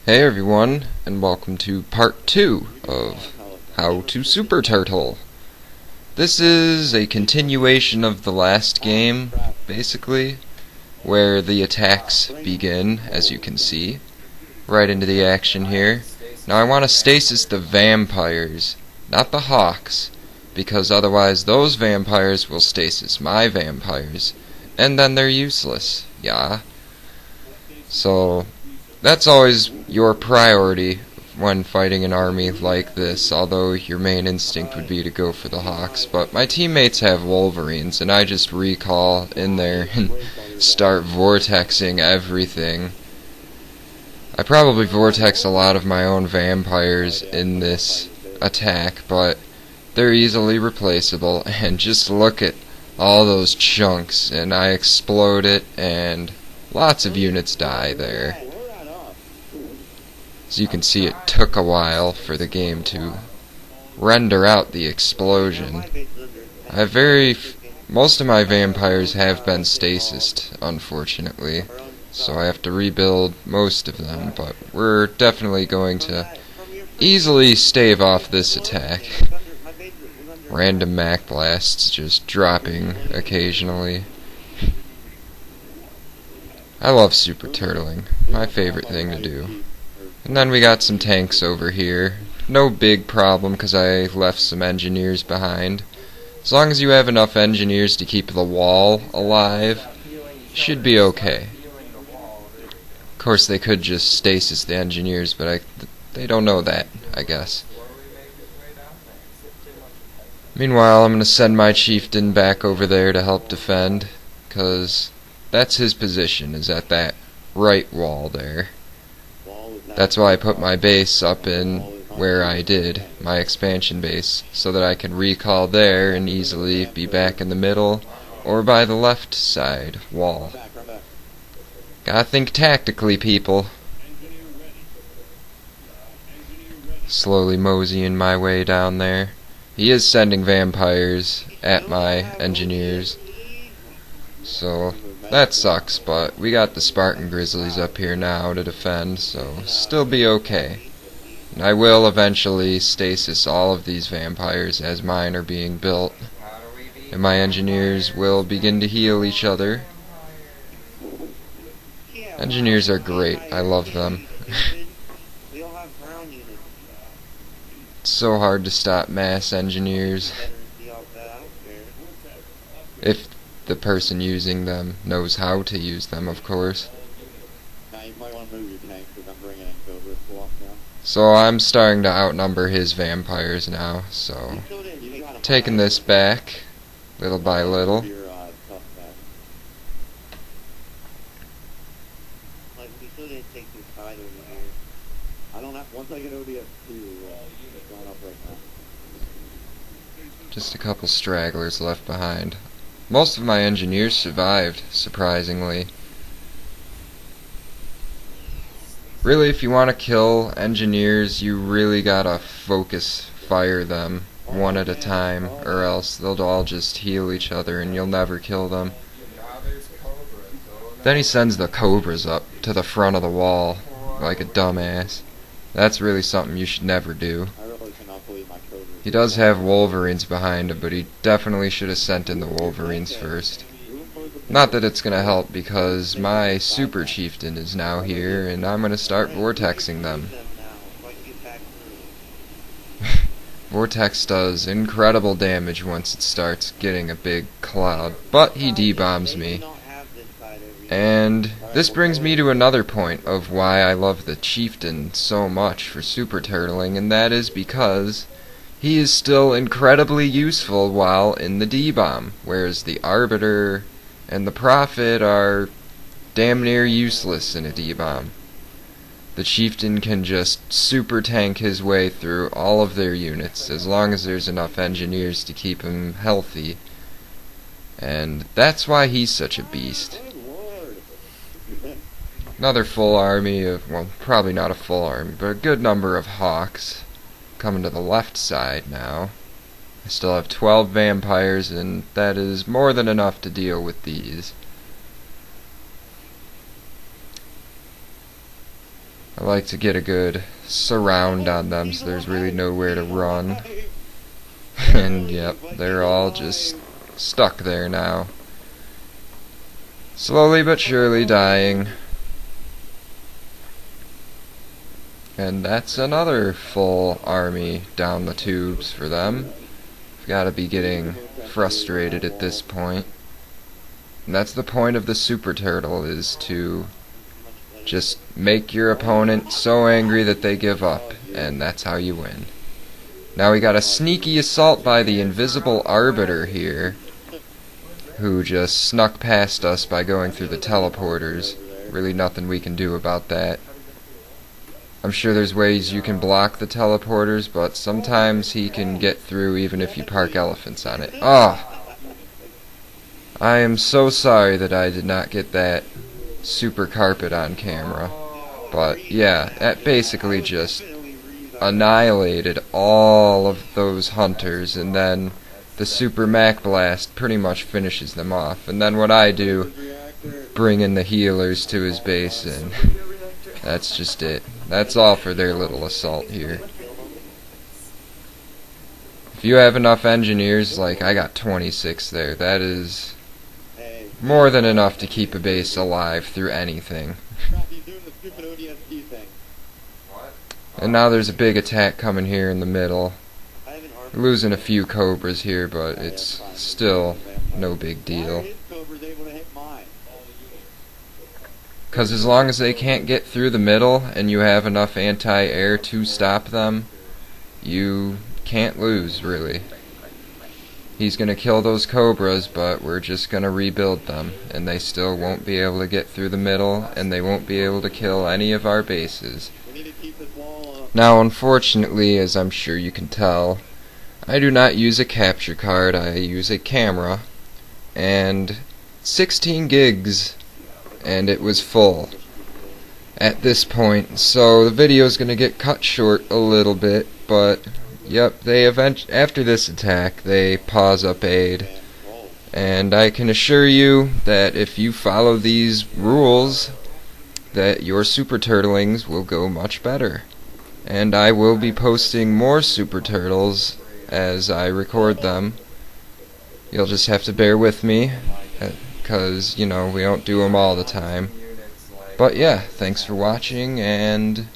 Hey everyone, and welcome to part 2 of How to Super Turtle. This is a continuation of the last game, basically, where the attacks begin, as you can see. Right into the action here. Now I want to stasis the vampires, not the hawks, because otherwise those vampires will stasis my vampires, and then they're useless, yeah. So that's always your priority when fighting an army like this, although your main instinct would be to go for the hawks. But my teammates have wolverines, and I just recall in there and start vortexing everything. I probably vortex a lot of my own vampires in this attack, but they're easily replaceable, and just look at all those chunks, and I explode it, and lots of units die there. As you can see, it took a while for the game to render out the explosion. Most of my vampires have been stasised, unfortunately, so I have to rebuild most of them, but we're definitely going to easily stave off this attack. Random Mac blasts just dropping occasionally. I love super turtling, my favorite thing to do. And then we got some tanks over here. No big problem because I left some engineers behind. As long as you have enough engineers to keep the wall alive, should be okay. Of course they could just stasis the engineers, but they don't know that, I guess. Meanwhile, I'm going to send my chieftain back over there to help defend, because that's his position, is at that right wall there. That's why I put my base up in where I did, my expansion base, so that I can recall there and easily be back in the middle or by the left side wall. Gotta think tactically, people. Slowly moseying my way down there. He is sending vampires at my engineers, so that sucks, but we got the Spartan Grizzlies up here now to defend, so still be okay. And I will eventually stasis all of these vampires as mine are being built, and my engineers will begin to heal each other. Engineers are great, I love them. It's so hard to stop mass engineers. If the person using them knows how to use them, of course. So I'm starting to outnumber his vampires now, so taking this back little by little. Just a couple stragglers left behind. Most of my engineers survived, surprisingly. Really, if you want to kill engineers, you really gotta fire them one at a time, or else they'll all just heal each other and you'll never kill them. Then he sends the cobras up to the front of the wall, like a dumbass. That's really something you should never do. He does have wolverines behind him, but he definitely should have sent in the wolverines first. Not that it's gonna help, because my super chieftain is now here, and I'm gonna start vortexing them. Vortex does incredible damage once it starts getting a big cloud, but he D-bombs me. And this brings me to another point of why I love the chieftain so much for super turtling, and that is because he is still incredibly useful while in the D-bomb, whereas the Arbiter and the Prophet are damn near useless in a D-bomb. The chieftain can just super tank his way through all of their units as long as there's enough engineers to keep him healthy, and that's why he's such a beast. Another full army of, well, probably not a full army, but a good number of hawks coming to the left side now. I still have 12 vampires, and that is more than enough to deal with these. I like to get a good surround on them so there's really nowhere to run. And yep, they're all just stuck there now. Slowly but surely dying. And that's another full army down the tubes for them. I've got to be getting frustrated at this point. And that's the point of the Super Turtle, is to just make your opponent so angry that they give up, and that's how you win. Now we got a sneaky assault by the Invisible Arbiter here, who just snuck past us by going through the teleporters. Really nothing we can do about that. I'm sure there's ways you can block the teleporters, but sometimes he can get through even if you park elephants on it. Ah! I am so sorry that I did not get that super carpet on camera. But yeah, that basically just annihilated all of those hunters, and then the Super Mac Blast pretty much finishes them off. And then what I do, bring in the healers to his base, and that's just it. That's all for their little assault here. If you have enough engineers, like I got 26 there, that is more than enough to keep a base alive through anything. And now there's a big attack coming here in the middle. We're losing a few Cobras here, but it's still no big deal. Because as long as they can't get through the middle and you have enough anti-air to stop them, you can't lose, really. He's going to kill those Cobras, but we're just going to rebuild them, and they still won't be able to get through the middle, and they won't be able to kill any of our bases. Now, unfortunately, as I'm sure you can tell, I do not use a capture card, I use a camera, and 16 gigs, and it was full at this point, so the video is going to get cut short a little bit, but yep, after this attack, they pause up aid, and I can assure you that if you follow these rules, that your Super Turtlings will go much better. And I will be posting more Super Turtles as I record them. You'll just have to bear with me, because, you know, we don't do them all the time. But yeah, thanks for watching, and